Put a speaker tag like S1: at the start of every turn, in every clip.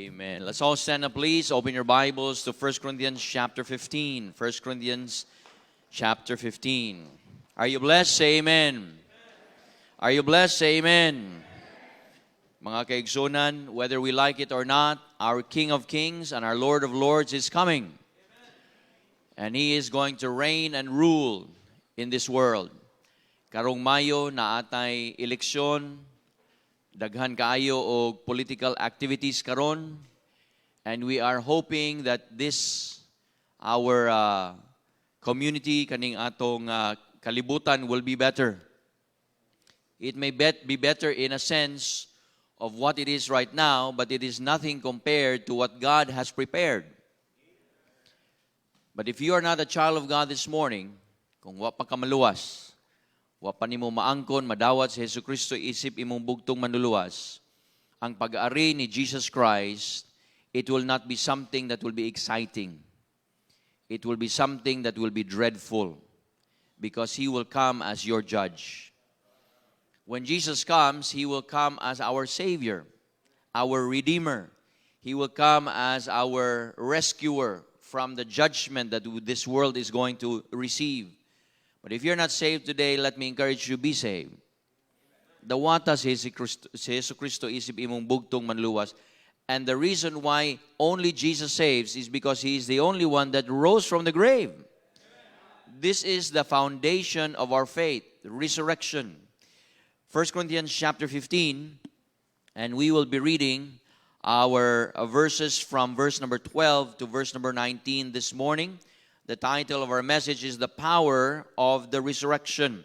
S1: Amen. Let's all stand up, please. Open your Bibles to 1 Corinthians chapter 15. 1 Corinthians chapter 15. Are you blessed? Say amen. Are you blessed? Say amen. Mga kaigsunan, whether we like it or not, our King of Kings and our Lord of Lords is coming. And He is going to reign and rule in this world. Karong Mayo na atay eleksyon, daghan kaayo o political activities karon, and we are hoping that this our community kaning atong kalibutan will be better. It may be better in a sense of what it is right now, but it is nothing compared to what God has prepared. But if you are not a child of God this morning, kung wa pa ka maluwas, wa pa nimo maangkon, madawat si Jesucristo isip imong bugtong manluluwas, ang pag-ari ni Jesus Christ, it will not be something that will be exciting. It will be something that will be dreadful because He will come as your judge. When Jesus comes, He will come as our Savior, our Redeemer. He will come as our rescuer from the judgment that this world is going to receive. But if you're not saved today, let me encourage you, be saved. Dawata si Jesu Cristo isip imong bugtong manluwas. And the reason why only Jesus saves is because He is the only one that rose from the grave. This is the foundation of our faith, the resurrection. 1 Corinthians chapter 15, and we will be reading our verses from verse number 12 to verse number 19 this morning. The title of our message is The Power of the Resurrection.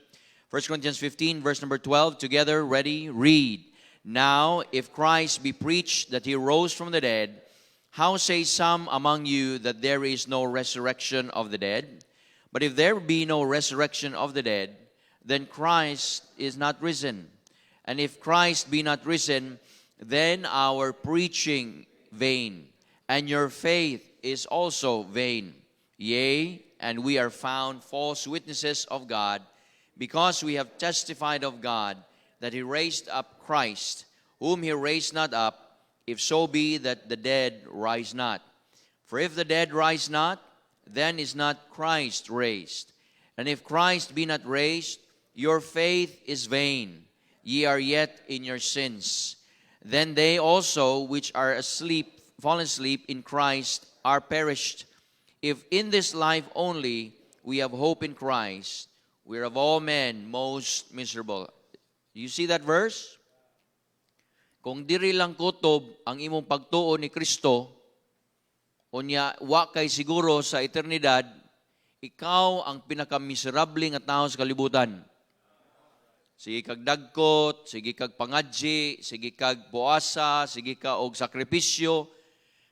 S1: 1 Corinthians 15, verse number 12. Together, ready, read. Now, if Christ be preached that He rose from the dead, how say some among you that there is no resurrection of the dead? But if there be no resurrection of the dead, then Christ is not risen. And if Christ be not risen, then our preaching vain, and your faith is also vain. Yea, and we are found false witnesses of God, because we have testified of God that He raised up Christ, whom He raised not up, if so be that the dead rise not. For if the dead rise not, then is not Christ raised. And if Christ be not raised, your faith is vain. Ye are yet in your sins. Then they also which are asleep, fallen asleep in Christ, are perished. If in this life only we have hope in Christ, we are of all men most miserable. You see that verse? Kung diri lang kutob ang imong pagtuo ni Kristo, unya wa kay siguro sa eternidad, ikaw ang pinakamiserable nga tao sa kalibutan. Sige kag dagkot, sige kag pangadji, sige kag puasa, sige ka og sakripisyo.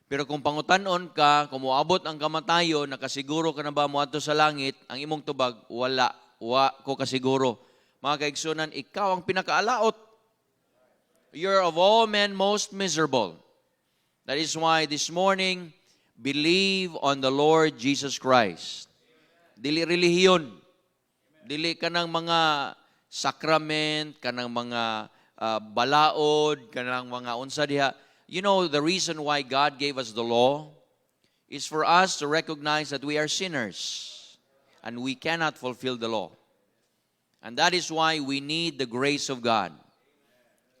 S1: Pero kung pangutan-on ka, kung moabot ang kamatayon, nakasiguro ka na ba moadto sa langit, ang imong tubag, wala ko kasiguro. Mga kaigsunan, ikaw ang pinakaalaot. You're of all men most miserable. That is why this morning, believe on the Lord Jesus Christ. Dili relihiyon. Dili ka ng mga sakrament, ka ng mga balaod, ka ng mga unsa diha. You know, the reason why God gave us the law is for us to recognize that we are sinners and we cannot fulfill the law. And that is why we need the grace of God.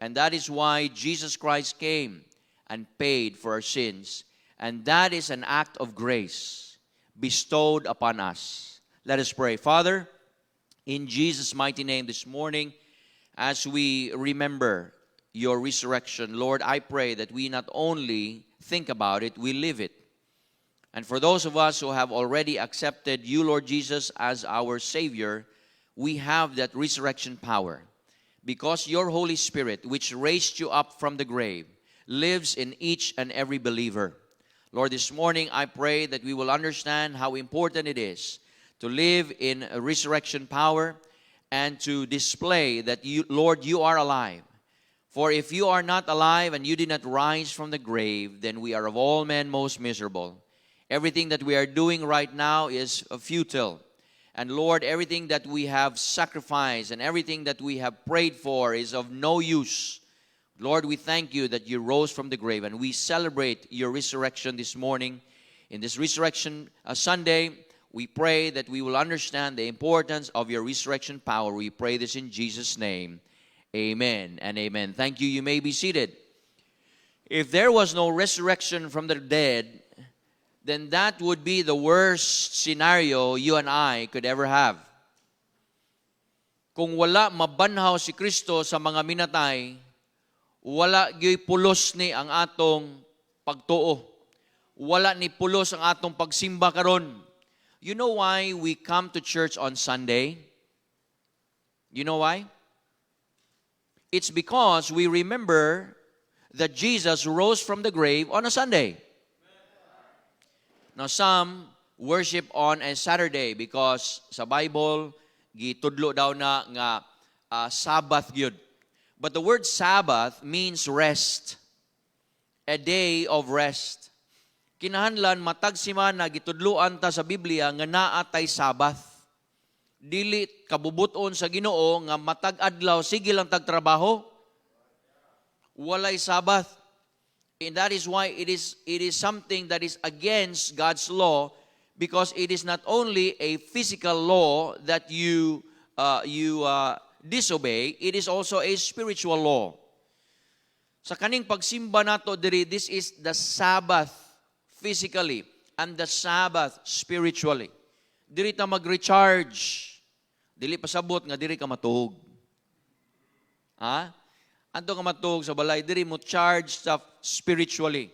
S1: And that is why Jesus Christ came and paid for our sins. And that is an act of grace bestowed upon us. Let us pray. Father, in Jesus' mighty name this morning, as we remember Your resurrection, Lord, I pray that we not only think about it, we live it. And for those of us who have already accepted You, Lord Jesus, as our Savior, we have that resurrection power. Because Your Holy Spirit, which raised You up from the grave, lives in each and every believer. Lord, this morning I pray that we will understand how important it is to live in a resurrection power and to display that You, Lord, You are alive. For if You are not alive and You did not rise from the grave, then we are of all men most miserable. Everything that we are doing right now is futile. And Lord, everything that we have sacrificed and everything that we have prayed for is of no use Lord, we thank you that you rose from the grave, and we celebrate your resurrection this morning. In this resurrection Sunday, we pray that we will understand the importance of your resurrection power. We pray this in Jesus' name. Amen and amen. Thank you. You may be seated. If there was no resurrection from the dead, then that would be the worst scenario you and I could ever have. Kung wala mabanhaw si Kristo sa mga minatay, wala gyoy pulos ni ang atong pagtuo. Wala ni pulos ang atong pagsimba karon. You know why we come to church on Sunday? You know why? It's because we remember that Jesus rose from the grave on a Sunday. Now some worship on a Saturday because sa Bible gitudlo daw na nga Sabbath gyud. But the word Sabbath means rest. A day of rest. Kinahanglan matag simana gitudloan ta sa Biblia nga naa tay Sabbath. Dili kabubuton sa Ginoo nga matag adlaw sige lang tag trabaho. Walay Sabbath. And that is why it is something that is against God's law, because it is not only a physical law that you disobey, it is also a spiritual law. Sa kaning pagsimba nato diri, this is the Sabbath physically and the Sabbath spiritually. Diri ta mag-recharge. Dili pasabot nga diri ka matuog. Ha? Anto ka matuog sa balay, diri mo charge sa spiritually.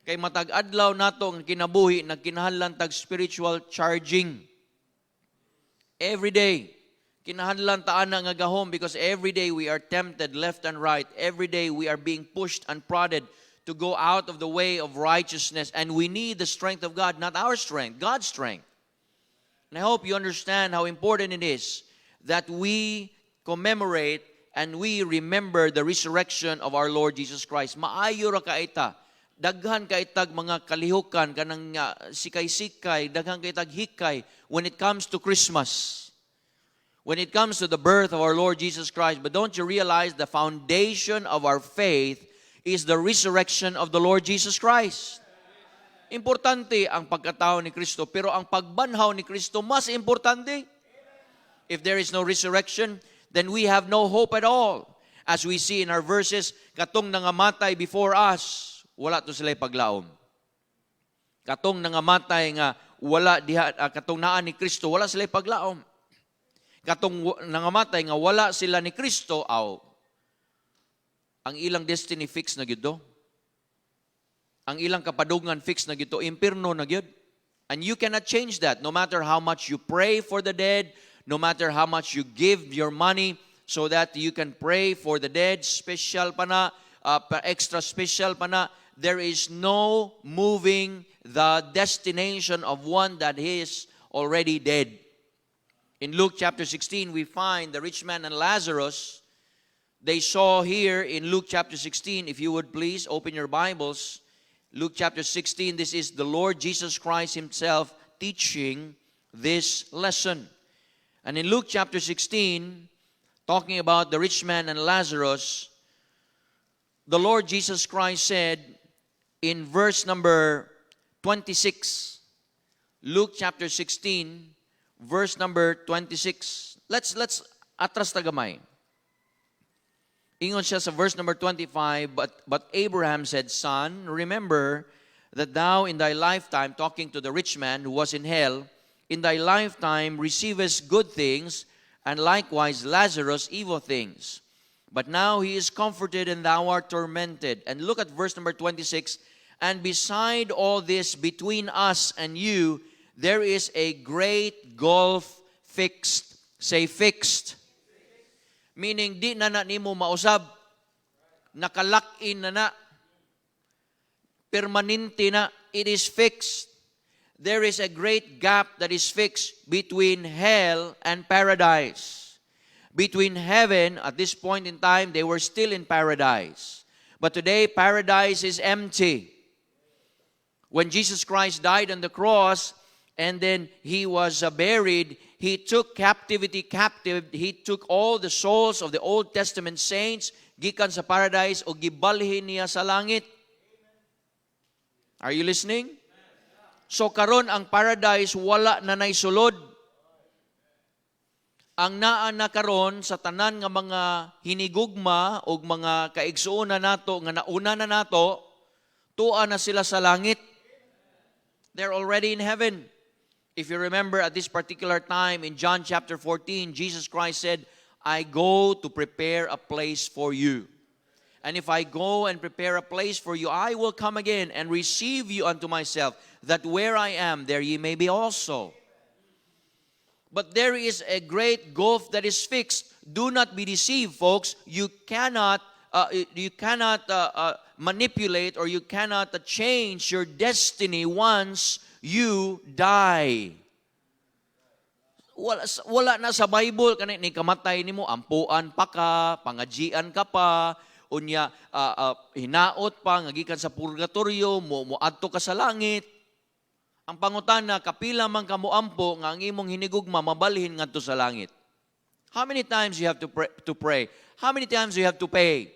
S1: Kay matag adlaw nato ang kinabuhi nagkinahanglan tag spiritual charging. Every day kinahanglan ta ana nga gahom, because every day we are tempted left and right. Every day we are being pushed and prodded to go out of the way of righteousness, and we need the strength of God, not our strength, God's strength. And I hope you understand how important it is that we commemorate and we remember the resurrection of our Lord Jesus Christ. Maayo ra kaita. Daghan kaitag mga kalihukan kanang sikay-sikay, daghan kaitag hikay when it comes to Christmas. When it comes to the birth of our Lord Jesus Christ. But don't you realize the foundation of our faith is the resurrection of the Lord Jesus Christ? Importante ang pagkatao ni Kristo, pero ang pagbanhaw ni Kristo mas importante. If there is no resurrection, then we have no hope at all. As we see in our verses, katong nangamatay before us, wala to sila paglaom. Katong nangamatay nga wala diha, katong naa ni Kristo, wala sila paglaom. Katong nangamatay nga wala sila ni Kristo, ang ilang destiny fix na gyud do. Ang ilang kapadungan fix na gyud to, impierno na gyud. And you cannot change that, no matter how much you pray for the dead, no matter how much you give your money so that you can pray for the dead, special pa na, extra special pa na, there is no moving the destination of one that is already dead. In Luke chapter 16, we find the rich man and Lazarus. They saw here in Luke chapter 16, if you would please open your Bibles, Luke chapter 16, this is the Lord Jesus Christ himself teaching this lesson. And in Luke chapter 16, talking about the rich man and Lazarus, the Lord Jesus Christ said in verse number 26, Luke chapter 16, verse number 26. Let's atras tagamay. Ingon siya sa verse number 25, but Abraham said, Son, remember that thou in thy lifetime, talking to the rich man who was in hell, in thy lifetime receivest good things, and likewise Lazarus evil things. But now he is comforted, and thou art tormented. And look at verse number 26. And beside all this, between us and you, there is a great gulf fixed. Say fixed. Meaning, di na nimo mausab. Nakalock-in na. Permanente na. It is fixed. There is a great gap that is fixed between hell and paradise. Between heaven, at this point in time, they were still in paradise. But today, paradise is empty. When Jesus Christ died on the cross, and then he was buried, he took captivity captive. He took all the souls of the Old Testament saints, gikan sa paradise, o gibalhin niya sa langit. Are you listening? So karon ang paradise wala na naisulod. Ang naa na karon sa tanan nga mga hinigugma o mga kaigsuon na nato, nga nauna na nato, tuwa na sila sa langit. They're already in heaven. If you remember at this particular time in John chapter 14, Jesus Christ said, I go to prepare a place for you. And if I go and prepare a place for you, I will come again and receive you unto myself, that where I am, there ye may be also. But there is a great gulf that is fixed. Do not be deceived, folks. You cannot manipulate, or you cannot change your destiny once you die. Wala na sa Bible kanini kamatay nimo, ampuan pa ka, pangajian ka pa, unya hinaot pa, ngagikan sa purgatorio, muadto ka sa langit. Ang pangutana, kapila man ka moampo nga ang imong hinigugma mabalhin ngadto sa langit. How many times you have to pray? How many times you have to pay?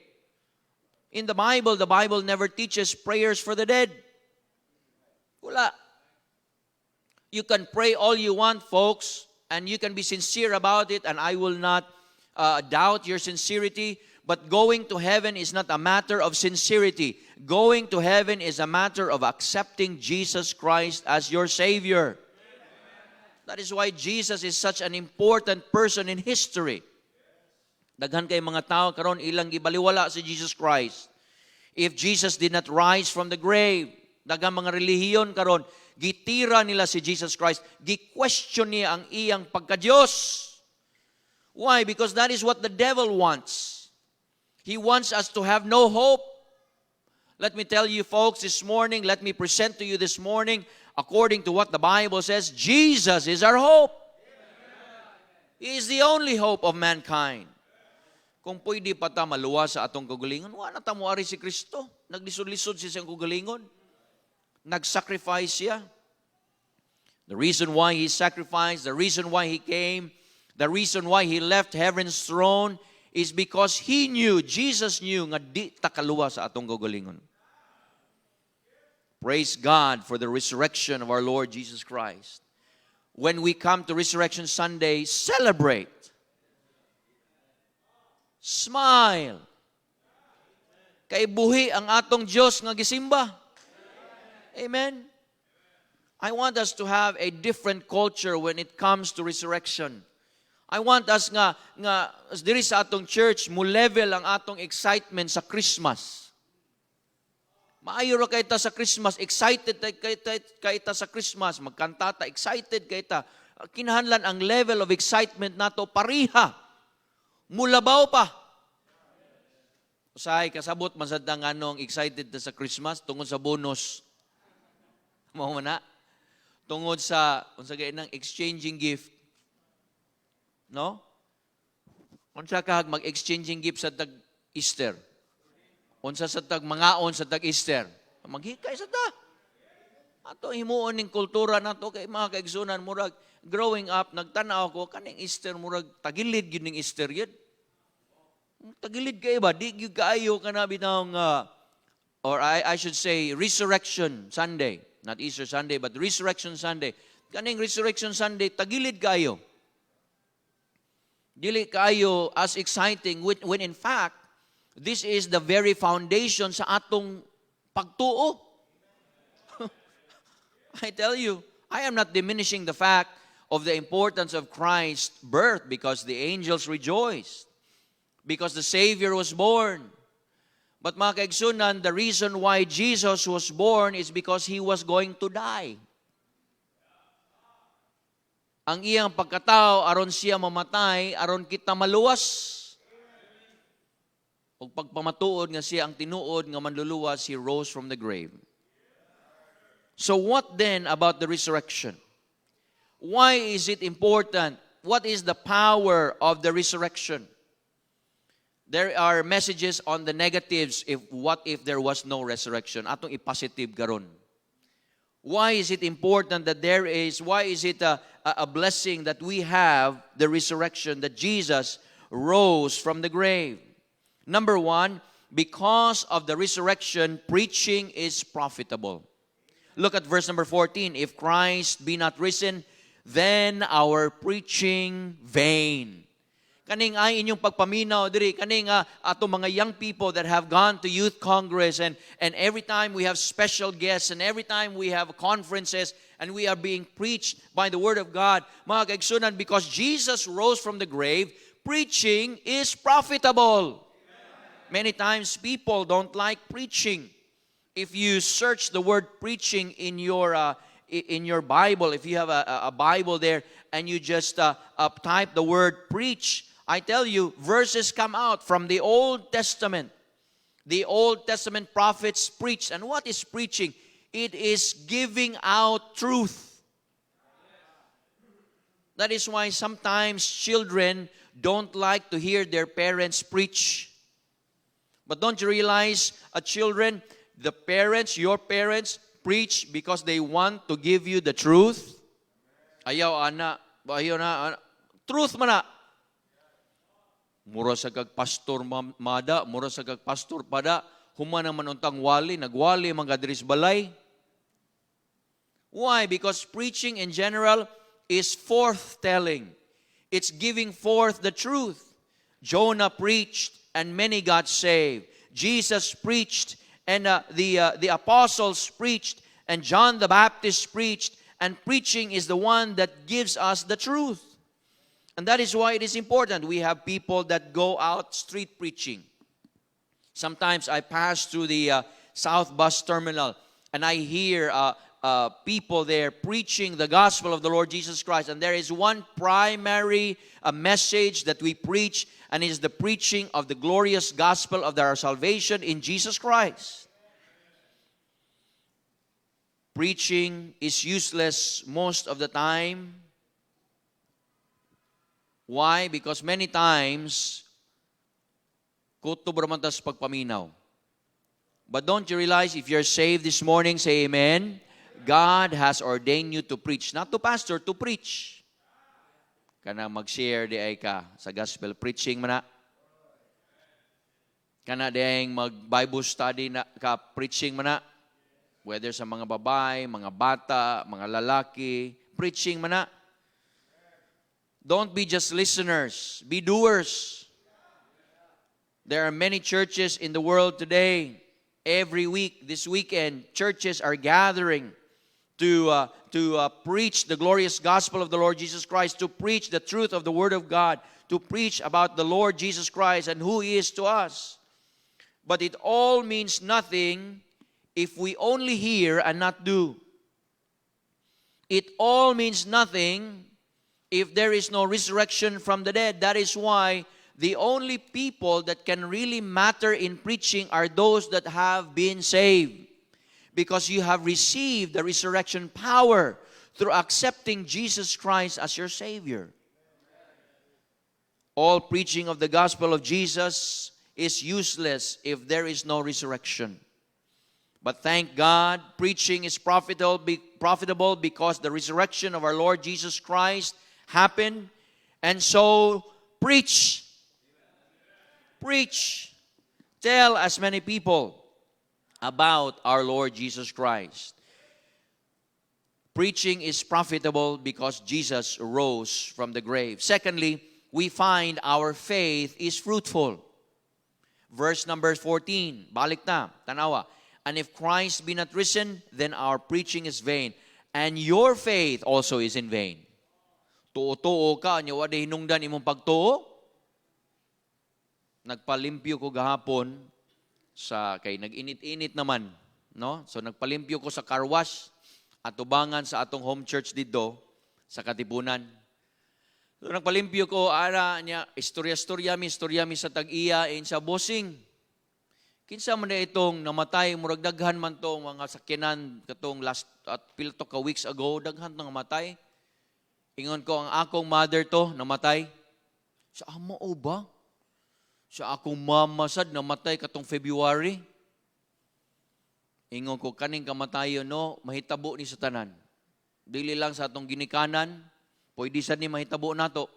S1: In the Bible never teaches prayers for the dead. Wala. You can pray all you want, folks, and you can be sincere about it, and I will not doubt your sincerity. But going to heaven is not a matter of sincerity. Going to heaven is a matter of accepting Jesus Christ as your Savior. That is why Jesus is such an important person in history. Daghan kay mga tao karon ilang gibaliwala si Jesus Christ. If Jesus did not rise from the grave, daghang mga relihiyon karon gitira nila si Jesus Christ, gi-question niya ang iyang pagka-Diyos. Why? Because that is what the devil wants. He wants us to have no hope. Let me tell you, folks, this morning, let me present to you this morning, according to what the Bible says, Jesus is our hope. He is the only hope of mankind. Kung pwede pa ta maluwas sa atong kagalingon, wala ta mo ari si Kristo. Naglisod-lisod siya sa kagalingon. Nag-sacrifice siya. The reason why He sacrificed, the reason why He came, the reason why He left heaven's throne is because He knew, Jesus knew, nga di takaluwa sa atong kagalingon. Praise God for the resurrection of our Lord Jesus Christ. When we come to Resurrection Sunday, celebrate. Smile. Kay buhi ang atong Diyos nga gisimba. Amen. I want us to have a different culture when it comes to resurrection. I want us nga diri sa atong church mo level ang atong excitement sa Christmas. Maayo ra kay ta sa Christmas, excited kay ta sa Christmas, magkanta ta, excited kay ta. Kinahanglan ang level of excitement nato pariha. Mulabaw pa. Usahay kasabot man sad nga nung excited ta sa Christmas tungod sa bonus. Mao na. Tungod sa unsa gay nang exchanging gift. No? Unsa ka mag-exchanging gift sa tag Easter? Unsa sa tag mangaon sa tag Easter? Maghikay sa ta. Ato himuon ning kultura nato kay mga kaigsunan murag growing up nagtan-aw ko kaning Easter murag tagilid gyud ning Easter yun. Tagilid kay ba di gyud kaayo kana bitaw nga or I should say Resurrection Sunday. Not Easter Sunday, but Resurrection Sunday. Kaning Resurrection Sunday, tagilid kayo. Dili kayo as exciting when in fact, this is the very foundation sa atong pagtuo. I tell you, I am not diminishing the fact of the importance of Christ's birth because the angels rejoiced, because the Savior was born. But mga kaigsunan, the reason why Jesus was born is because He was going to die. Ang iyang pagkatao, aron siya mamatay, aron kita maluwas. O pagpamatuod nga siya ang tinuod nga manluluwas, He rose from the grave. So what then about the resurrection? Why is it important? What is the power of the resurrection? There are messages on the negatives what if there was no resurrection. Atong i-positive garon. Why is it important that why is it a blessing that we have the resurrection, that Jesus rose from the grave? Number one, because of the resurrection, preaching is profitable. Look at verse number 14. If Christ be not risen, then our preaching vain. Kaning ay inyong pagpaminaw diri, kaning ato mga young people that have gone to youth congress, and every time we have special guests, and every time we have conferences, and we are being preached by the Word of God, mga kaigsunan, because Jesus rose from the grave, preaching is profitable. Many times people don't like preaching. If you search the word preaching in your Bible, if you have a Bible there, and you just type the word preach, I tell you, verses come out from the Old Testament. The Old Testament prophets preached. And what is preaching? It is giving out truth. That is why sometimes children don't like to hear their parents preach. But don't you realize, children, the parents, your parents, preach because they want to give you the truth? Ayaw na. Truth man na. Mura sa kag pastor mada, mura sa kag pastor pada, human naman untang wali, nagwali mga dris balay. Why? Because preaching in general is forth-telling. It's giving forth the truth. Jonah preached and many got saved. Jesus preached and the apostles preached and John the Baptist preached, and preaching is the one that gives us the truth. And that is why it is important. We have people that go out street preaching. Sometimes I pass through the South Bus Terminal and I hear people there preaching the gospel of the Lord Jesus Christ. And there is one primary message that we preach, and it is the preaching of the glorious gospel of our salvation in Jesus Christ. Preaching is useless most of the time. Why? Because many times, kuto braman tas pagpaminaw. But don't you realize, if you're saved this morning, say amen, God has ordained you to preach. Not to pastor, to preach. Kana mag-share di ay ka sa gospel preaching man na. Kana di ay mag-Bible study na ka preaching man na. Whether sa mga babae, mga bata, mga lalaki, preaching man na. Don't be just listeners. Be doers. There are many churches in the world today. Every week, this weekend, churches are gathering to preach the glorious gospel of the Lord Jesus Christ, to preach the truth of the Word of God, to preach about the Lord Jesus Christ and who He is to us. But it all means nothing if we only hear and not do. It all means nothing if there is no resurrection from the dead. That is why the only people that can really matter in preaching are those that have been saved. Because you have received the resurrection power through accepting Jesus Christ as your Savior. All preaching of the gospel of Jesus is useless if there is no resurrection. But thank God, preaching is profitable because the resurrection of our Lord Jesus Christ happened. And so, preach. Preach. Tell as many people about our Lord Jesus Christ. Preaching is profitable because Jesus rose from the grave. Secondly, we find our faith is fruitful. Verse number 14. Balik na. Tanawa. And if Christ be not risen, then our preaching is vain. And your faith also is in vain. Tuo-tuo ka, niya wala hinungdan imong pagtuo. Nagpalimpyo ko gahapon kay nag-init-init naman, no? So nagpalimpyo ko sa car wash at tubangan sa atong home church dito sa Katipunan. So nagpalimpyo ko niya istorya mi sa tag-iya sa bossing. Kinsa man na itong namatay, murag daghan man tong mga sakyanan katong last at pilto ka weeks ago, daghan nang namatay. Ingon ko, ang akong mother to namatay. Sa amo o ba? Sa akong mama sad namatay katong February. ingon ko, kaning kamatayon, no, mahitabo ni sa tanan. Dili lang sa atong ginikanan, pwede sad ni mahitabo nato.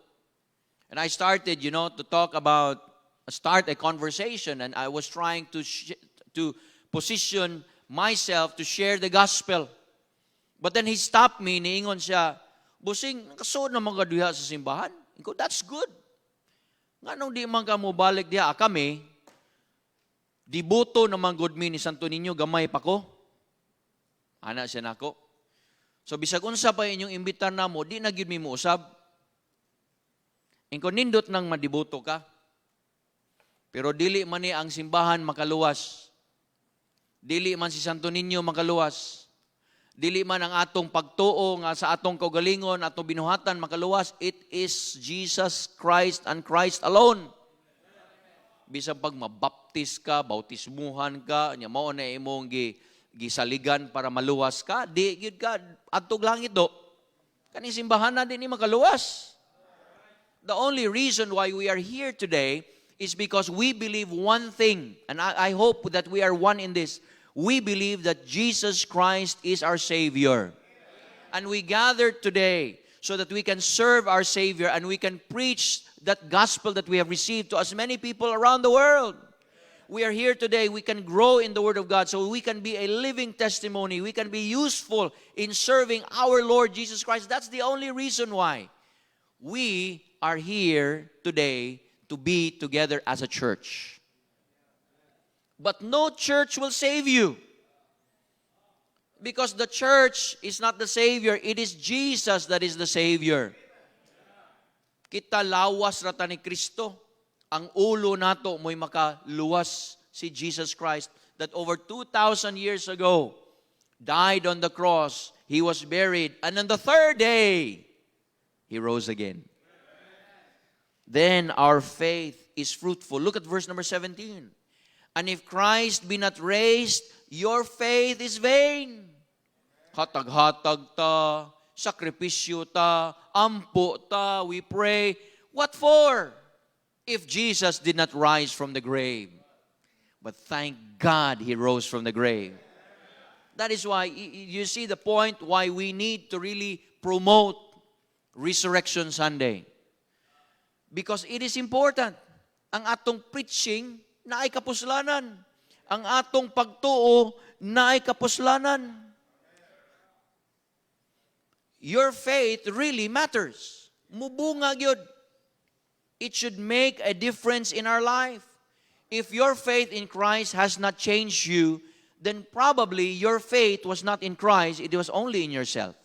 S1: And I started, to talk about, start a conversation, and I was trying to position myself to share the gospel. But then he stopped me, niingon siya, Busing, nakasuod na mga diha sa simbahan. Ingo, that's good. Nga nung di man ka mo balik diha, kami, dibuto naman good mi ni Santo Niño, gamay pa ko. Ana siya nako. So bisag unsa pa inyong imbitar na mo, di na gyud mi mo usab. Ingko nindot nang madibuto ka. Pero dili man ni ang simbahan makaluwas. Dili man si Santo Niño makaluwas. Dili man ang atong pagtuo nga sa atong kaugalingon, atong binuhatan makaluwas. It is Jesus Christ and Christ alone. Bisag pag mabaptis ka, bautismuhan ka, nya mao na imong gisaligan para maluwas ka, di gyud ka adtog langit do. Kani simbahan na din ni makaluwas. The only reason why we are here today is because we believe one thing, and I hope that we are one in this. We believe that Jesus Christ is our Savior. And we gather today so that we can serve our Savior and we can preach that gospel that we have received to as many people around the world. We are here today, we can grow in the Word of God so we can be a living testimony. We can be useful in serving our Lord Jesus Christ. That's the only reason why we are here today to be together as a church. But no church will save you. Because the church is not the Savior. It is Jesus that is the Savior. Kita lawas rata ni Kristo. Ang ulo nato mo'y makaluwas si Jesus Christ that over 2,000 years ago died on the cross. He was buried. And on the third day, He rose again. Then our faith is fruitful. Look at verse number 17. And if Christ be not raised, your faith is vain. Hatag-hatag ta, sakripisyo ta, ampo ta, we pray. What for? If Jesus did not rise from the grave. But thank God He rose from the grave. That is why, you see the point why we need to really promote Resurrection Sunday. Because it is important. Ang atong preaching na ay kapuslanan. Ang atong pagtuo na ay kapuslanan. Your faith really matters. Mubunga gyud. It should make a difference in our life. If your faith in Christ has not changed you, then probably your faith was not in Christ, it was only in yourself.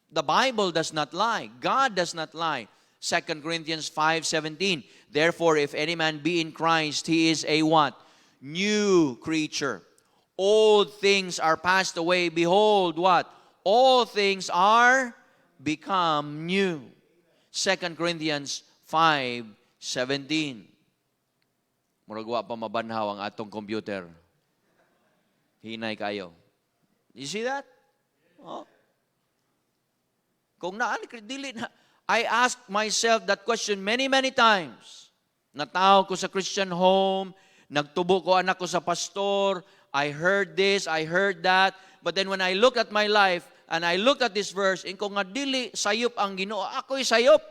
S1: The Bible does not lie. God does not lie. 2 Corinthians 5:17. Therefore, if any man be in Christ, he is a what? New creature. Old things are passed away. Behold, what? All things are become new. 2 Corinthians 5:17. Murag wa pa mabanhaw ang atong computer. Hinay kayo. You see that? Oh. Kung naan, dili na. I asked myself that question many, many times. Nataw ko sa Christian home, nagtubo ko anak ko sa pastor, I heard this, I heard that, but then when I look at my life, and I look at this verse, kung nga dili sayop ang Ginoo, ako'y sayop.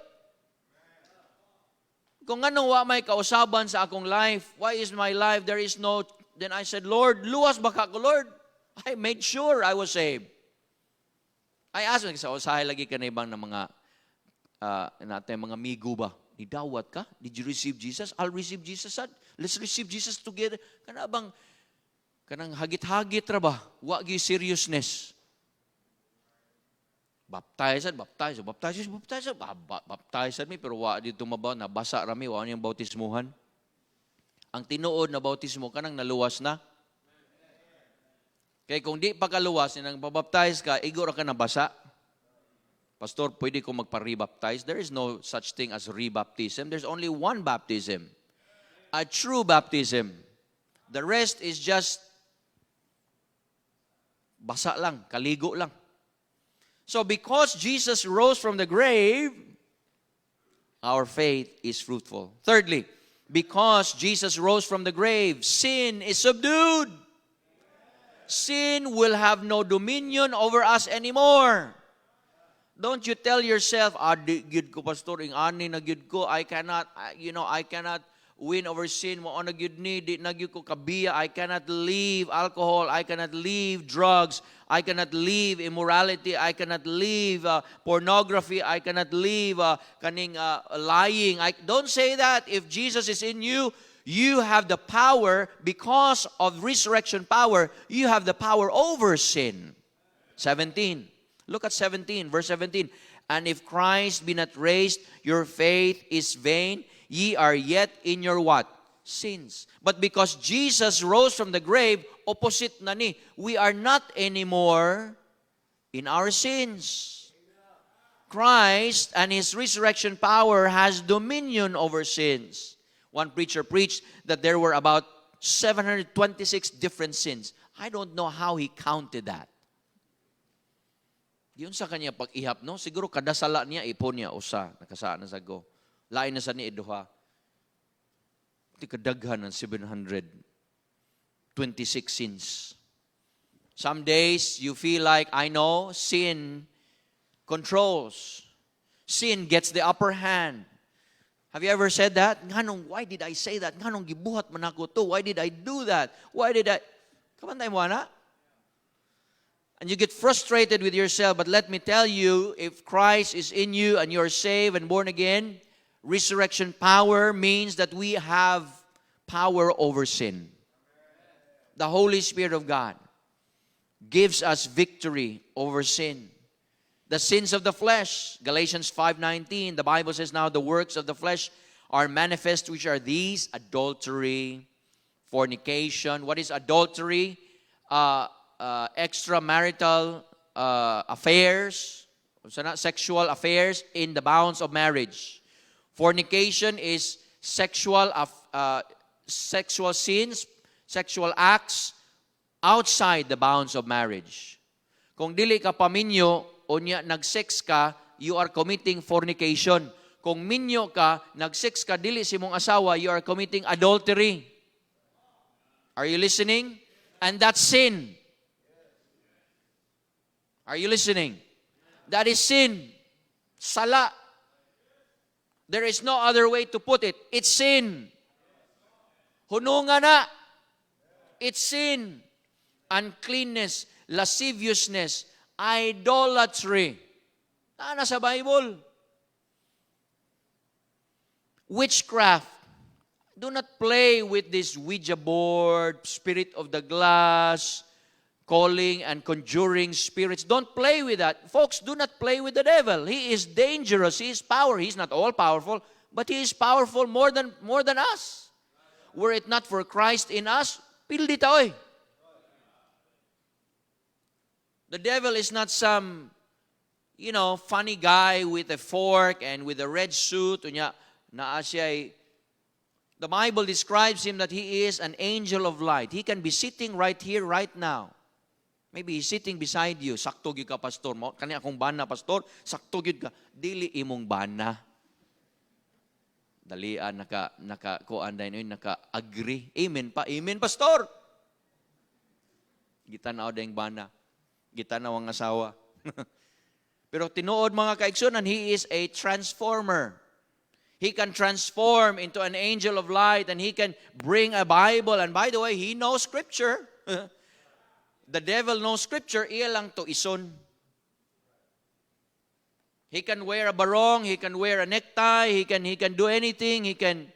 S1: Kung anong wa may kausaban sa akong life, why is my life, there is no, then I said, Lord, luwas baka ko, Lord. I made sure I was saved. I asked, sa usahay lagi ka na ibang na mga natin mga migo ba? Nidawat ka? Did you receive Jesus? I'll receive Jesus. Let's receive Jesus together. Kanang hagit-hagit ra ba? Wa gi seriousness. Baptize mi pero wa dito mabaw na basa rami wa niyang bautismuhan. Ang tinuod na bautismo kanang naluwas na. Kaya kung di pa kaluwas nang babaptize ka, igor ka na basa. Pastor, pwede ko magpa-rebaptize? There is no such thing as rebaptism. There's only one baptism. A true baptism. The rest is just basa lang, kaligo lang. So because Jesus rose from the grave, our faith is fruitful. Thirdly, because Jesus rose from the grave, sin is subdued. Sin will have no dominion over us anymore. Don't you tell yourself, di gyud ko pastor, ing ani na gyud ko, I cannot win over sin. Mo na gyud ni, di na gyud ko kabiya. I cannot leave alcohol, I cannot leave drugs, I cannot leave immorality, I cannot leave pornography, I cannot leave lying. Don't say that. If Jesus is in you, you have the power, because of resurrection power, you have the power over sin. 17. Look at 17, verse 17. And if Christ be not raised, your faith is vain. Ye are yet in your what? Sins. But because Jesus rose from the grave, opposite na ni. We are not anymore in our sins. Christ and His resurrection power has dominion over sins. One preacher preached that there were about 726 different sins. I don't know how he counted that. Yun sa kanya pag-ihap, no? Siguro kada sala niya, ipon niya, usa, nakasaan na sa go. Lain na sa ni Eduha. Iti kadaghan ng 726 sins. Some days, you feel like, I know, sin controls. Sin gets the upper hand. Have you ever said that? Nganong, why did I say that? Nganong gibuhat man ako to? Why did I do that? Why did I... Kamantay mo, ana? And you get frustrated with yourself. But let me tell you, if Christ is in you and you're saved and born again, resurrection power means that we have power over sin. The Holy Spirit of God gives us victory over sin. The sins of the flesh, Galatians 5:19, the Bible says, now the works of the flesh are manifest, which are these: adultery, fornication. What is adultery? Extramarital affairs, sexual affairs in the bounds of marriage. Fornication is sexual sins, sexual acts outside the bounds of marriage. Kung dili ka paminyo, unya nag-sex ka, you are committing fornication. Kung minyo ka, nag-sex ka, dili si mong asawa, you are committing adultery. Are you listening? And that's sin. Are you listening? That is sin. Sala. There is no other way to put it. It's sin. Hununga na. It's sin. Uncleanness, lasciviousness, idolatry. Na sa Bible. Witchcraft. Do not play with this Ouija board, spirit of the glass, calling and conjuring spirits. Don't play with that. Folks, do not play with the devil. He is dangerous. He is powerful. He's not all-powerful, but he is powerful more than us. Were it not for Christ in us, pildi taoy. The devil is not some, funny guy with a fork and with a red suit. The Bible describes him that he is an angel of light. He can be sitting right here, right now. Maybe he's sitting beside you. Sakto gyud ka, pastor. Kani akong bana, pastor. Sakto gyud ka. Dili imong bana. Dalian, naka-kuan dahin, naka-agree. Amen pa. Amen, pastor. Gitanaw dahing bana. Gitanaw ang asawa. Pero tinuod mga kaigsunan, he is a transformer. He can transform into an angel of light, and he can bring a Bible. And by the way, he knows Scripture. The devil knows Scripture, iya lang to ison. He can wear a barong, he can wear a necktie, he can do anything, he can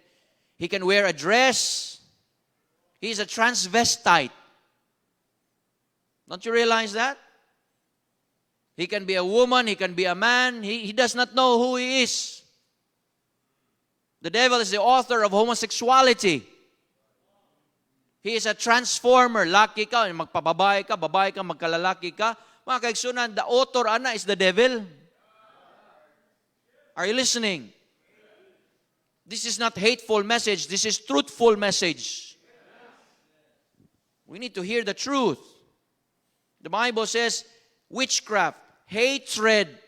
S1: wear a dress. He's a transvestite. Don't you realize that? He can be a woman, he can be a man, he does not know who he is. The devil is the author of homosexuality. He is a transformer. Laki ka, magpababae ka, babae ka, magkalalaki ka. Mga kaigsunan, the author, is the devil. Are you listening? This is not hateful message. This is truthful message. We need to hear the truth. The Bible says, witchcraft, hatred.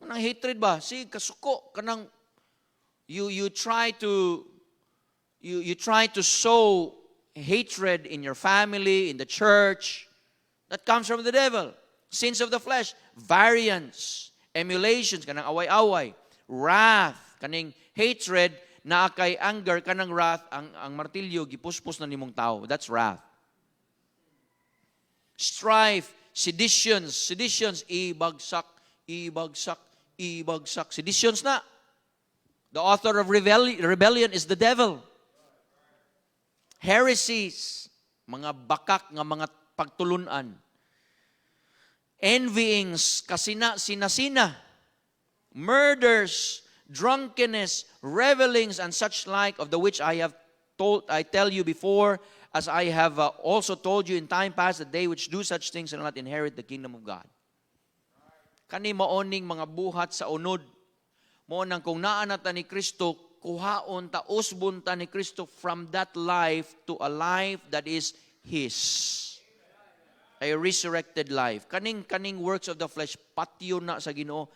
S1: Anong hatred ba? Si kasuko, kanang you try to sow hatred in your family, in the church, that comes from the devil. Sins of the flesh, variance, emulations, kanang away-away, wrath, kaning hatred, na kay anger, kanang wrath, ang martilyo, gipuspos na nimong tao. That's wrath. Strife, seditions, ibagsak. Seditions na. The author of rebellion is the devil. Heresies, mga bakak nga mga pagtulunan. Envyings, sinasina. Murders, drunkenness, revelings, and such like, of the which I tell you before, as I have also told you in time past, that they which do such things shall not inherit the kingdom of God. Kani maoning mga buhat sa unod. Mo nang kung naanata ni Kristo, kuhaon ta, usbon ta ni Kristo from that life to a life that is His. A resurrected life. Kaning works of the flesh, patyo na sa Ginoo.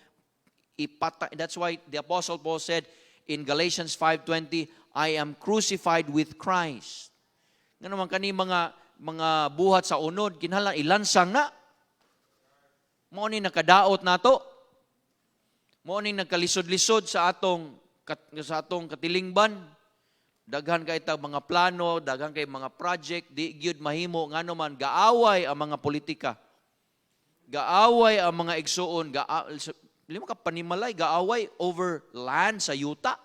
S1: That's why the Apostle Paul said in Galatians 5:20, I am crucified with Christ. Nga naman kaning mga buhat sa unod, kinahanglan ilansang na. Mao ni nakadaot nato. Mao ni nagkalisod-lisod sa atong katilingban. Daghan kay tag mga plano, daghan kay mga project, di gyud mahimo ngano man gaaway ang mga politika. Gaaway ang mga igsuon, lima ka panimalay, gaaway over land sa yuta.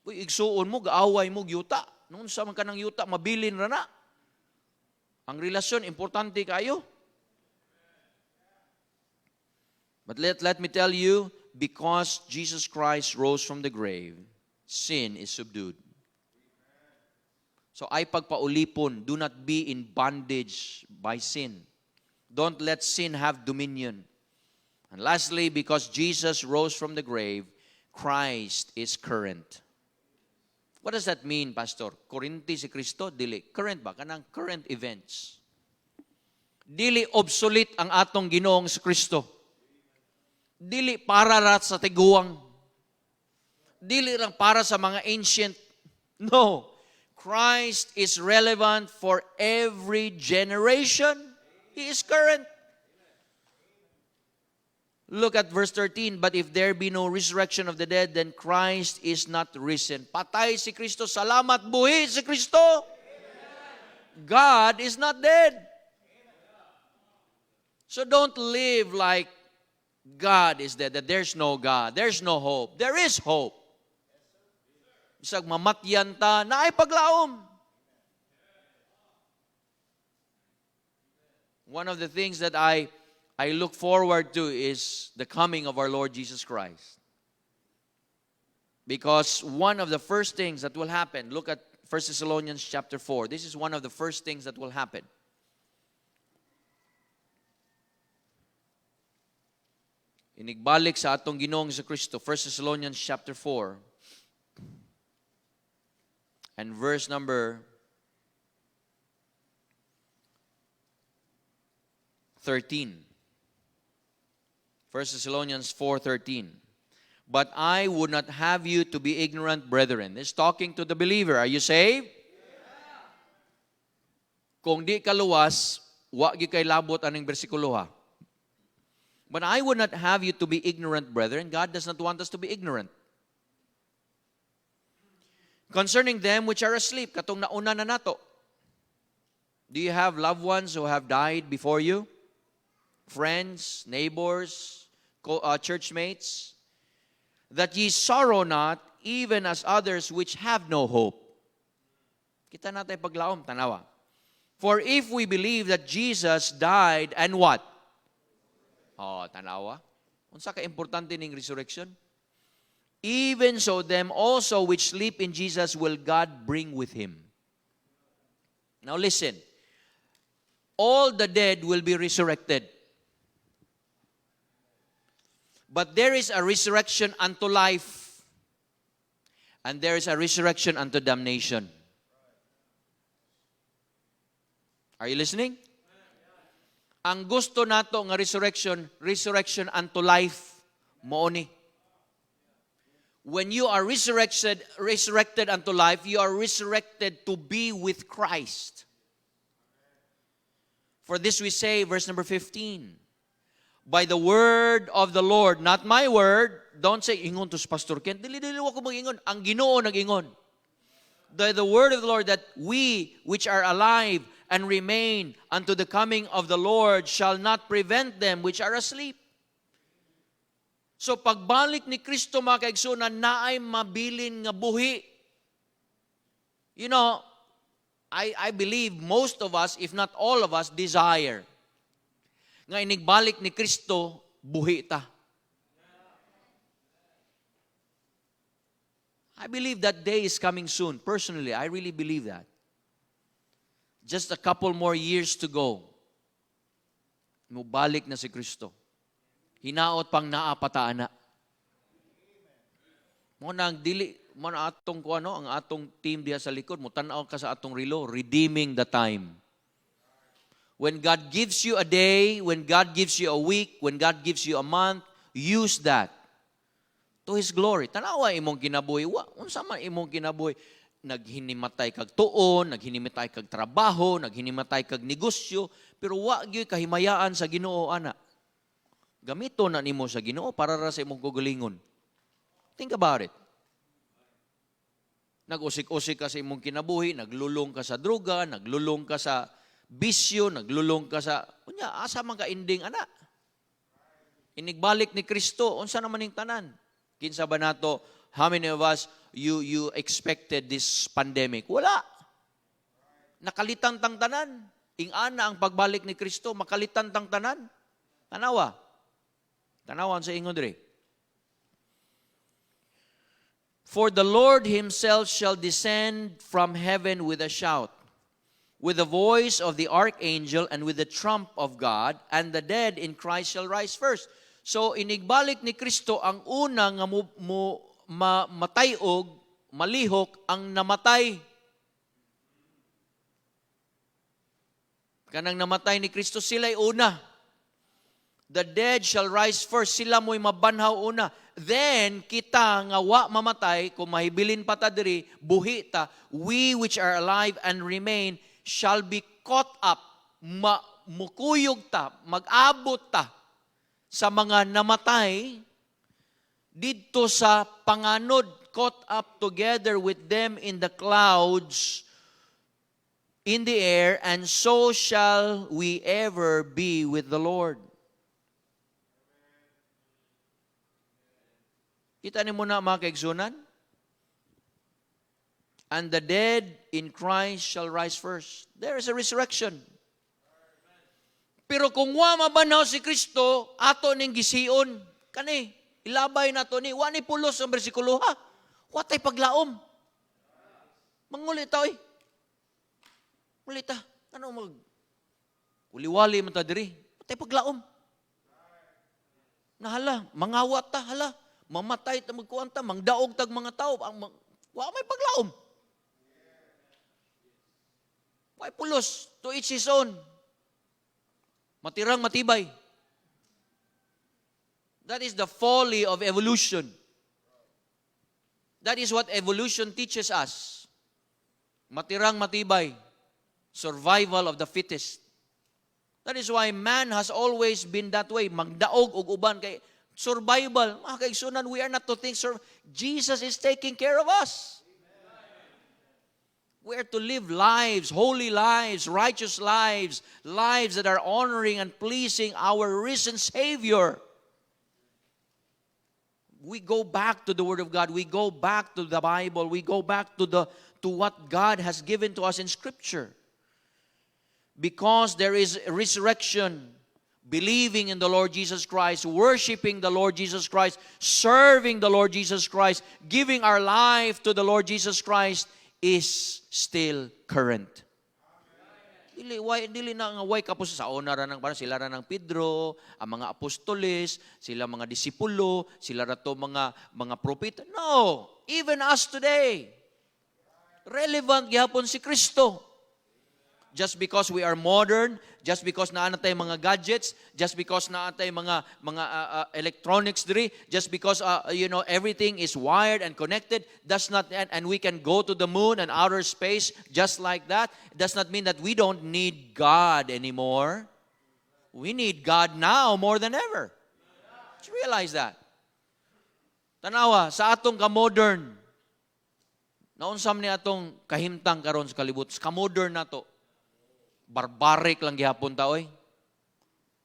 S1: Uy, igsuon mo, gaaway mo yuta. Noon sa man kanang yuta, mabilin ra na. Ang relasyon, importante kayo. But let me tell you, because Jesus Christ rose from the grave, sin is subdued. So ay pagpaulipon, do not be in bondage by sin. Don't let sin have dominion. And lastly, because Jesus rose from the grave, Christ is current. What does that mean, Pastor? Kurinti si Kristo? Dili. Current ba? Kanang current events. Dili obsolete ang atong Ginoong si Kristo. Dili para rat sa tiguang. Dili lang para sa mga ancient. No. Christ is relevant for every generation. He is current. Look at verse 13. But if there be no resurrection of the dead, then Christ is not risen. Patay si Kristo. Salamat, buhi si Kristo. God is not dead. So don't live like God is dead, that there's no God, there's no hope. There is hope. Bisag mamatyan ta, na ay paglaom. One of the things that I look forward to is the coming of our Lord Jesus Christ. Because one of the first things that will happen, look at 1 Thessalonians chapter 4. This is one of the first things that will happen. Inigbalik sa atong Ginoong sa Kristo, 1 Thessalonians chapter 4 and verse number 13. 1 Thessalonians 4:13. But I would not have you to be ignorant, brethren. It's talking to the believer. Are you saved? Yeah. Kung di ka luwas, wa gi kay labot aning bersikulo ha. But I would not have you to be ignorant, brethren. God does not want us to be ignorant. Concerning them which are asleep, katong nauna na nato. Do you have loved ones who have died before you? Friends, neighbors, churchmates? That ye sorrow not, even as others which have no hope. Kita natin paglaom, tanawa. For if we believe that Jesus died and what? Oh, tanawa. Unsa ka importante ning resurrection? Even so them also which sleep in Jesus will God bring with Him. Now listen. All the dead will be resurrected. But there is a resurrection unto life. And there is a resurrection unto damnation. Are you listening? Ang gusto nato nga resurrection unto life, mo ni. when you are resurrected unto life, you are resurrected to be with Christ. For this we say, verse number 15, by the word of the Lord, not my word. Don't say, ingon to si Pastor Ken. Dili-dili ako mag-ingon. Ang Ginoo nag-ingon. The word of the Lord, that we which are alive and remain unto the coming of the Lord shall not prevent them which are asleep. So pagbalik ni Kristo, mga kaigsunan, naay mabilin nga buhi. You know, I believe most of us, if not all of us, desire nga inigbalik ni Kristo, buhi ta. I believe that day is coming soon. Personally, I really believe that. Just a couple more years to go. Mubalik na si Kristo. Hinaot pang naapataan na. Mo nang dili mo na atong ang atong team diha sa likod mo tan-aw ka sa atong relo, redeeming the time. When God gives you a day, when God gives you a week, when God gives you a month, use that to His glory. Tanawa imong kinabuhi. Unsa man imong kinabuhi? Naghinimatay kag tuon, naghinimatay kag trabaho, naghinimatay kag negosyo, pero wa gyud kahimayaan sa Ginoo ana. Gamito na nimo sa Ginoo para ra sa imong kagalingon. Think about it. Nag-usik-usik ka sa imong kinabuhi, naglulong ka sa droga, naglulong ka sa bisyo, naglulong ka sa unya asa man ka ending ana. Inigbalik ni Kristo, unsa naman ning tanan? Kinsa ba nato, how many of us you expected this pandemic? Wala. Nakalitan tang tanan. Ing-ana ang pagbalik ni Kristo, makalitan tang tanan. Tanawa. Tanawan sa ingon diri. For the Lord Himself shall descend from heaven with a shout, with the voice of the archangel, and with the trump of God, and the dead in Christ shall rise first. So, inigbalik ni Kristo, ang una nga matayog, malihok, ang namatay. Kanang namatay ni Kristo, sila'y una. The dead shall rise first. Sila mo'y mabanhaw una. Then, kita nga wa mamatay, kung mahibilin pa ta diri, buhi ta, we which are alive and remain shall be caught up. Mukuyog ta, mag-abot ta sa mga namatay didto sa panganod, caught up together with them in the clouds in the air, and so shall we ever be with the Lord. Kita ni mo na mga kaigsunan? And the dead in Christ shall rise first. There is a resurrection. Pero kung wa mabanaw si Kristo, ato ning gisiun, kani, ilabay na to ni, wa ni pulos ang bersikulo ha. Wa tay paglaom. Mangulit ta, oy. Ngulit ta. Ano mag uliwali man ta diri. Wa tay paglaom. Nahala, mangawat ta, hala. Mamatay ta magkuan ta, mangdaog tag mga tao, wa may paglaom. Wa pulos, to each his own. Matirang matibay. That is the folly of evolution. That is what evolution teaches us. Matirang matibay. Survival of the fittest. That is why man has always been that way. Magdaog og uban kay survival. Mga kaigsunan, we are not to think Jesus is taking care of us. We are to live lives, holy lives, righteous lives, lives that are honoring and pleasing our risen Savior. We go back to the Word of God. We go back to the Bible. We go back to what God has given to us in Scripture. Because there is a resurrection, believing in the Lord Jesus Christ, worshiping the Lord Jesus Christ, serving the Lord Jesus Christ, giving our life to the Lord Jesus Christ, is still current. Dili na nga way kapos sa una ra nang parang sila ra ng Pedro, ang mga apostoles, sila mga disipulo, sila ra to mga propeta. No, even us today. Relevant gyapon si Kristo. just because we are modern, just because naanatay mga gadgets, just because naanatay mga electronics diri, just because everything is wired and connected, does not and we can go to the moon and outer space just like that, does not mean that we don't need God anymore. We need God now more than ever. Just realize that. Tanawa, sa atong ka-modern, naunsam ni atong kahimtang karon sa kalibot, ka-modern na to, barbaric lang gihapon ta, oy.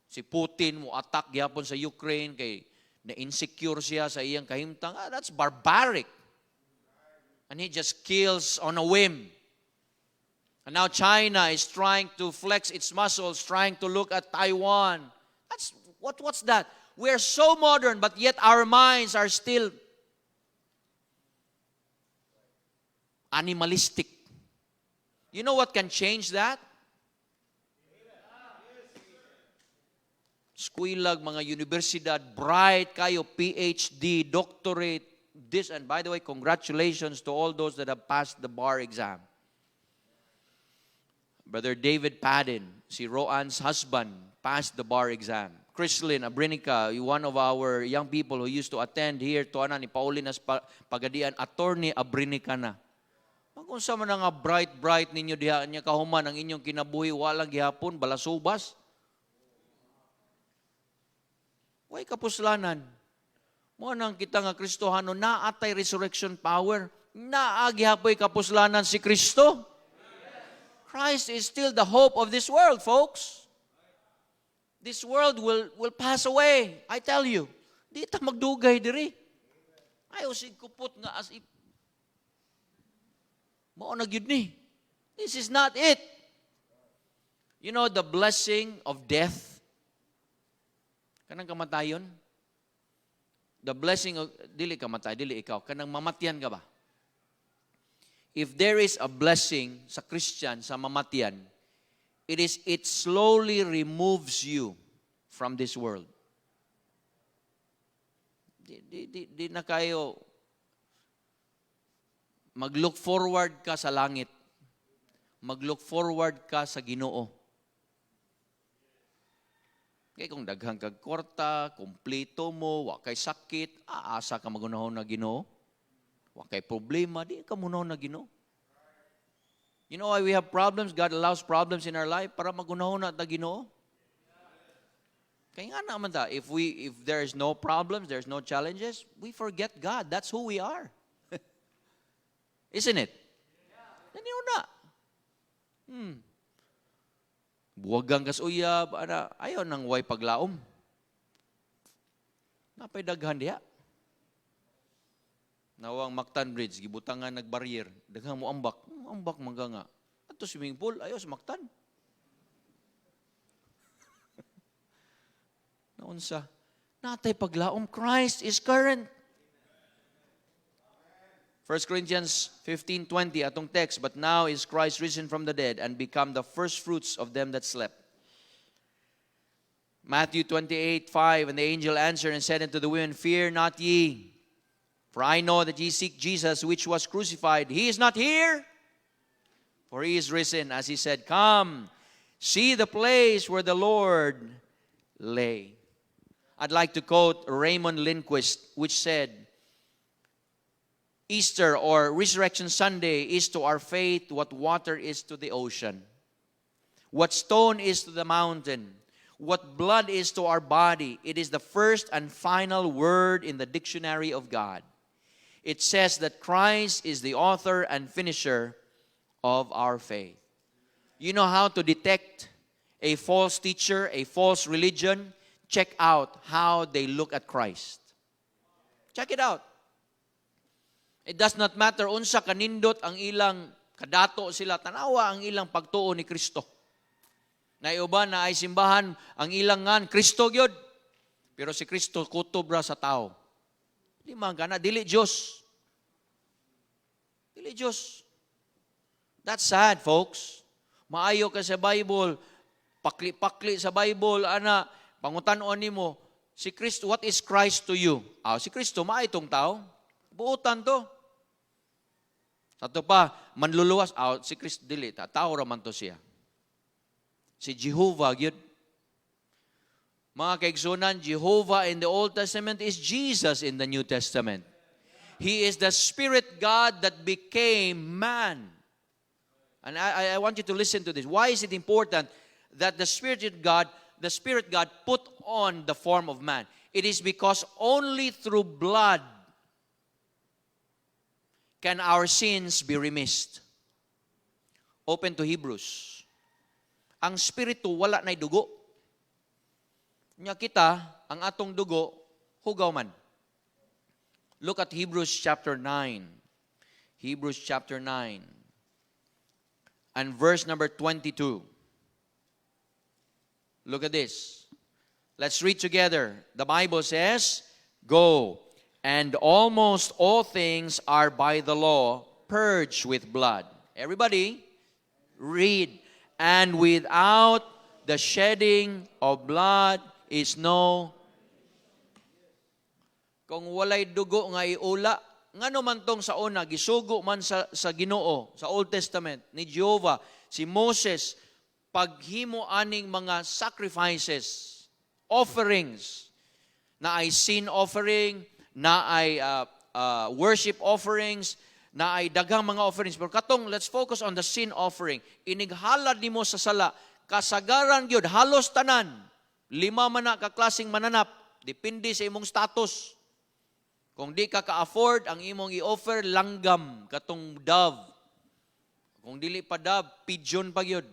S1: Si Putin mo attack gihapon sa Ukraine kay na-insecure siya sa iyang kahimtang. That's barbaric. And he just kills on a whim. And now China is trying to flex its muscles, trying to look at Taiwan. What's that? We're so modern, but yet our minds are still animalistic. You know what can change that? Eskwelaag, mga universidad, bright kayo, PhD, doctorate, this, and by the way, congratulations to all those that have passed the bar exam. Brother David Padden, si Roan's husband, passed the bar exam. Chrislyn Abrinica, one of our young people who used to attend here to ni Paulinas Pagadian, attorney Abrinica na. Magunsa man nga bright ninyo diha niya kahuman ang inyong kinabuhi, walang gihapon, balasubas. Way kapuslanan. Mo nang kita nga Kristohano, naatay resurrection power, naagihapoy kapuslanan si Kristo. Christ is still the hope of this world, folks. This world will pass away. I tell you. Di ta magdugay diri. Ayaw sig kupot nga as if mao na gyud ni. This is not it. You know the blessing of death? Kanang kamatayon? The blessing of, dili kamatay, dili ikaw. Kanang mamatyan ka ba? If there is a blessing sa Christian, sa mamatyan, it slowly removes you from this world. Di na kayo mag-look forward ka sa langit. Mag-look forward ka sa Ginoo. Kaya kung daghang kag kwarta, kumpleto mo, wa kay sakit, aasa ka magunahon na Ginoo. Wa kay problema, di ka munahon na Ginoo. You know why we have problems? God allows problems in our life para magunahon na Ginoo. Kaya nga naman ta, if there is no problems, there's no challenges, we forget God. That's who we are. Isn't it? Naniw na. Buwagang kas uyab, ayaw nang way paglaom. Napay daghan diha. Nawang Mactan Bridge, gibutangan nagbarrier. Daghang mo ambak. Ambak mangga nga. Ato swimming pool, ayaw sa Mactan. Naunsa. Natay paglaom, Christ is current. 1 Corinthians 15:20, atong text, but now is Christ risen from the dead and become the first fruits of them that slept. Matthew 28:5, and the angel answered and said unto the women, fear not ye, for I know that ye seek Jesus, which was crucified. He is not here, for he is risen, as he said, come, see the place where the Lord lay. I'd like to quote Raymond Lindquist, which said, Easter or Resurrection Sunday is to our faith what water is to the ocean, what stone is to the mountain, what blood is to our body. It is the first and final word in the dictionary of God. It says that Christ is the author and finisher of our faith. You know how to detect a false teacher, a false religion? Check out how they look at Christ. Check it out. It does not matter unsa kanindot ang ilang kadato sila, tanawa ang ilang pagtuo ni Kristo. Na iuban na ay simbahan ang ilang ngan Kristo gyud. Pero si Kristo kutob ra sa tao. Di man kana dili Dios. Dili Dios. That's sad, folks. Maayo ka sa Bible, pakli-pakli sa Bible, pangutan-on nimo, si Kristo, what is Christ to you? Si Kristo maay tong tao. Buutan to. Sato pa, manluluwas, si Kristo dili, tao raman to siya. Si Jehovah, yun. Mga kaigsunan, Jehovah in the Old Testament is Jesus in the New Testament. He is the Spirit God that became man. And I want you to listen to this. Why is it important that the Spirit God put on the form of man? It is because only through blood can our sins be remitted. Open to Hebrews. Ang Spiritu wala na'y dugo. Nya kita, ang atong dugo, hugaw man. Look at Hebrews chapter 9. Hebrews chapter 9. And verse number 22. Look at this. Let's read together. The Bible says, "Go, and almost all things are by the law purged with blood." Everybody, read. "And without the shedding of blood is no..." Kung walay dugo nga iula, ngano man tong sa una, gisugo man sa Ginoo, sa Old Testament, ni Jehovah, si Moses, paghimo aning mga sacrifices, offerings, na ay sin offering, na ay worship offerings, na ay daghang mga offerings. Pero katong, let's focus on the sin offering. Inighalad nimo sa sala, kasagaran gyud halos tanan. 5 man na kaklaseng mananap, depende sa imong status. Kung di ka ka-afford, ang imong i-offer, langgam, katong dove. Kung dili pa dove, pigeon pa gyud.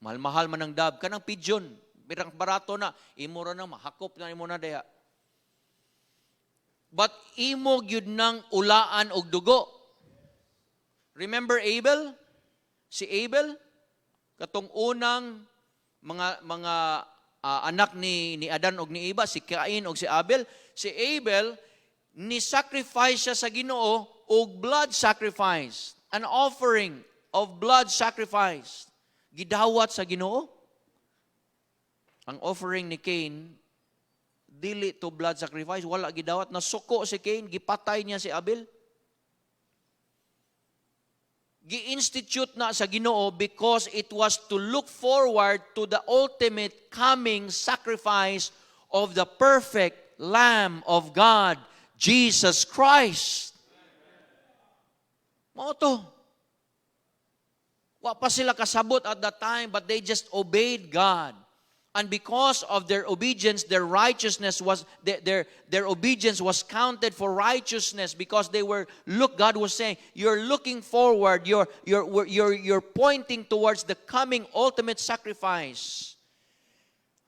S1: Mahal-mahal man ang dove. Kanang pigeon, birang barato na, imo ra na, mahakop na imo na daya. But imo gyud nang ulaan og dugo. Remember Abel? Si Abel, katong unang mga anak ni Adan og ni Eva, si Cain og si Abel. Si Abel, ni-sacrifice siya sa Ginoo og blood sacrifice. An offering of blood sacrifice. Gidawat sa Ginoo. Ang offering ni Cain, dili to blood sacrifice, wala gidawat. Nasuko si Cain, gipatay niya si Abel. Gi-institute na sa Ginoo because it was to look forward to the ultimate coming sacrifice of the perfect Lamb of God, Jesus Christ. Mao to. Wa pa sila kasabot at that time, but they just obeyed God. And because of their obedience, their righteousness was their obedience was counted for righteousness, because they were God was saying, you're looking forward, you're pointing towards the coming ultimate sacrifice.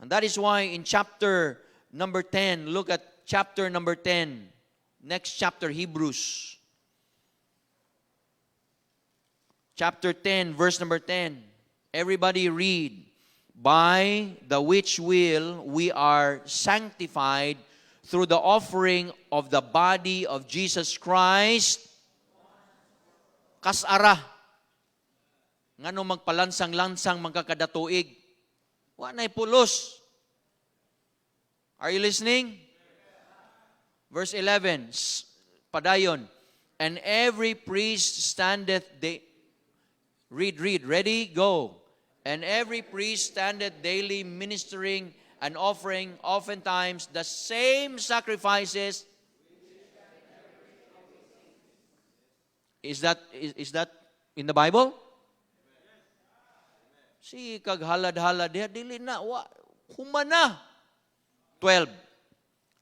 S1: And that is why in chapter number 10, look at chapter number 10. Next chapter, Hebrews. Chapter 10, verse number 10. Everybody read. "By the which will we are sanctified through the offering of the body of Jesus Christ." Kasara. Ngano magpalansang-lansang magkakadatuig. Wa na'y pulos. Are you listening? Verse 11, padayon. "And every priest standeth Read, ready, go. "And every priest standeth daily ministering and offering oftentimes the same sacrifices." Is that in the Bible? Si kaghalad-halad diha, dili na, humana. 12.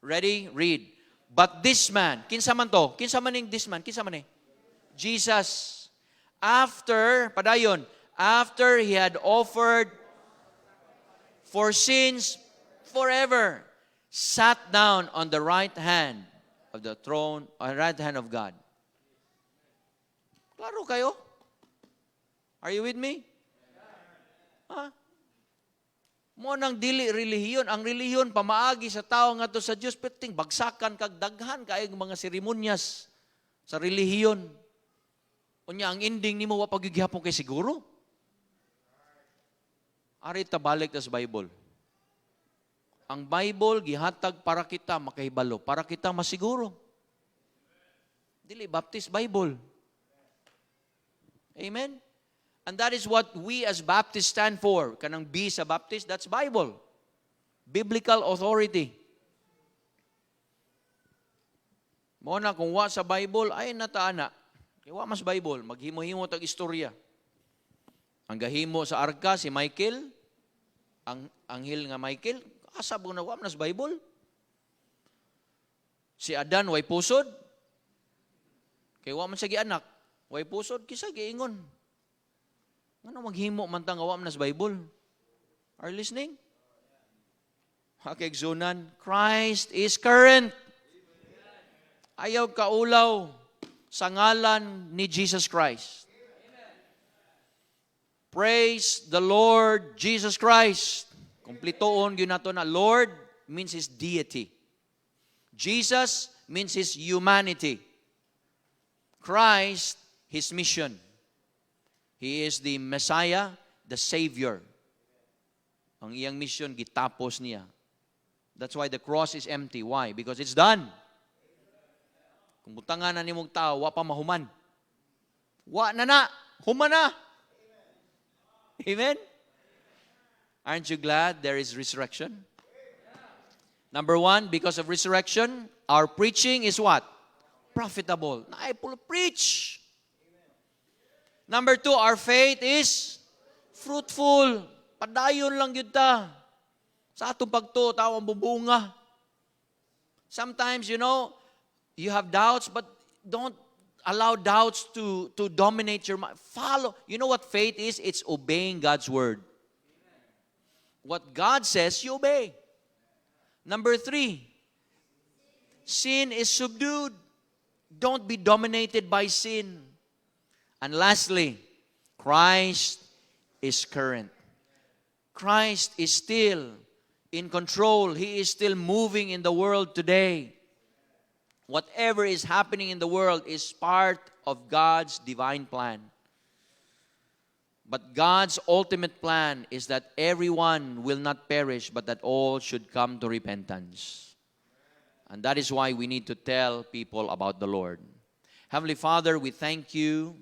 S1: Ready? Read. "But this man," kinsa man to? Kinsa man ning this man? Kinsa man ni? Jesus. "After he had offered for sins forever, sat down on the right hand of the throne, on the right hand of God." Klaro kayo? Are you with me? Mo nang dili relihiyon. Ang relihiyon, pamaagi sa tao nga to sa Diyos, peting bagsakan kag daghan kaayong mga seremonyas sa relihiyon. Unya, ang ending ni mo, wapagigihapon kay siguro. Ari tabalik sa Bible. Ang Bible, gihatag para kita makahibalo, para kita masiguro. Dili, Baptist Bible. Amen? And that is what we as Baptists stand for. Kanang B sa Baptist, that's Bible. Biblical authority. Mo na kung wa sa Bible, ay nataana. Kaya wa mas Bible, maghimo-himo tag istorya. Ang gahimo sa arka si Michael, ang anghel nga Michael, asab na wa mas Bible. Si Adan way pusod. Kaya wa man sa gianak, way pusod kisa giingon. Ngano maghimo man tang wa man sa Bible? Are you listening? Hakigsunan, Christ is current. Ayaw kaulaw sa ngalan ni Jesus Christ. Praise the Lord Jesus Christ. Kumplitoon yun nato na Lord means His deity. Jesus means His humanity. Christ, His mission. He is the Messiah, the Savior. Ang iyang mission, gitapos niya. That's why the cross is empty. Why? Because it's done. Kung butangan na ni mong tao, wa pa mahuman. Wa na, human na. Amen? Aren't you glad there is resurrection? Number one, because of resurrection, our preaching is what? Profitable. Naipul preach. Number two, our faith is fruitful. Padayon lang yun ta. Sa atong pagto, tao ang bubunga. Sometimes, you have doubts, but don't allow doubts to dominate your mind. Follow. You know what faith is? It's obeying God's word. What God says, you obey. Number three, sin is subdued. Don't be dominated by sin. And lastly, Christ is current. Christ is still in control. He is still moving in the world today. Whatever is happening in the world is part of God's divine plan. But God's ultimate plan is that everyone will not perish, but that all should come to repentance. And that is why we need to tell people about the Lord. Heavenly Father, we thank you